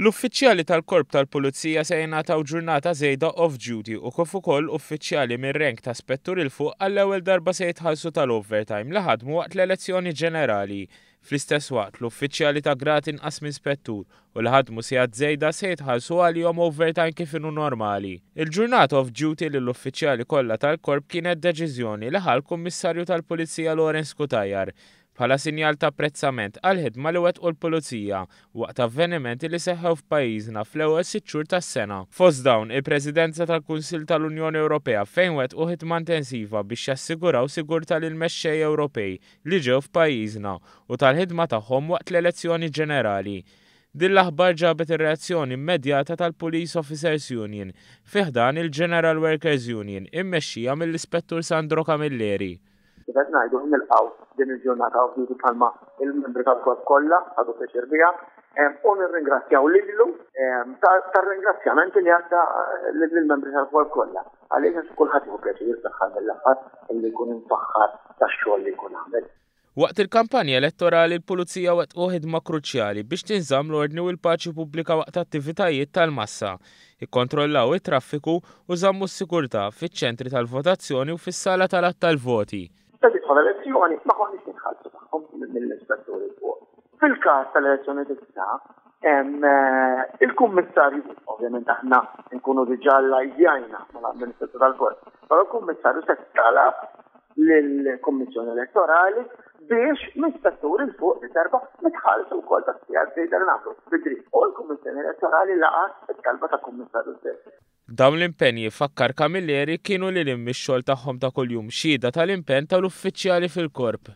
L-uffiċjali tal-Korp tal-Pulizija se jingħataw ġurnata żejda off-duty u kif ukoll uffiċjali mir-rank ta' spettur il fuq għall-ewwel darba se jitħallsu tal-overtime li ħadmu waqt l-elezzjoni ġenerali. Fl-istess waqt l-uffiċjali ta' grad inqas minn spettur u li ħadmu sigħat żejda se jitħallsu għalihom overtime kif inhu normali. Il-ġurnata off-duty lill-uffiċjali kollha tal-Korp kienet deċiżjoni li ħal Kummissarju tal-Pulizija Lawrence Cutajar bħala sinjal ta' apprezzament għal-ħidma li wettqu l-Pulizija waqt avvenimenti li seħħew f'pajjiżna fl-ewwel 6 xhur tas-sena. Fost dawn il-Presidenza tal-Kunsill tal-Unjoni Ewropea fejn wettqu ħidma intensiva biex jassiguraw sigurtà lil mexxejja Ewropej li ġew f'pajjiżna u tal-ħidma tagħhom waqt l-elezzjoni ġenerali. Din l-aħbar ġabet ir-reazzjoni immedjata tal-Police Officers Union fih dan il-General Workers Union immexxija mill-Ispettur Sandro Camilleri. Kifet ngħidu nilqgħu din il-ġurnata ovvjament bħalma il-membri tal-korp kollha għadu pjaċir biha u nirringrazzjaw lilu tar-ringrazzjament li għadda lill-membri tal-korp kollha. Għaliex kulħadd jieħu pjaċir fl-aħħar mill-aħħar illi jkun infaħħar tax-xogħol li jkun għamel. Waqt il-kampanja elettorali l-Pulizija wettqu ħidma kruċjali biex tinżamm l-ordni u l-paċi pubblika waqt attivitajiet tal-massa, ikkontrollaw it-traffiku u żammu s-sigurtà fiċ-ċentri tal-votazzjoni u fis-sala tal-att tal-voti. Tadħol elezzjoni ma konniex nitħallsu tagħhom mill-ispetturi fuq. Fil-każ tal-elezzjoni tista' il-kummissarju, ovvjament aħna nkunu diġà lajjajna mal-amministratur tal-Korp, però il-kummissarju se talab lill-Kummissjoni Elettorali biex l-ispetturi fuq it-erba' mitħallsu wkoll tas-sigħat żejda li nagħmlu bidri. U l-Kummissjoni Elettorali laqgħet it-talba tal-Kummissarju stess. Dawn l-impenji fakkar Camilleri kienu lil mix-xogħol tagħhom ta' kuljum xhieda tal-impenn tal-uffiċjali fil-Korp.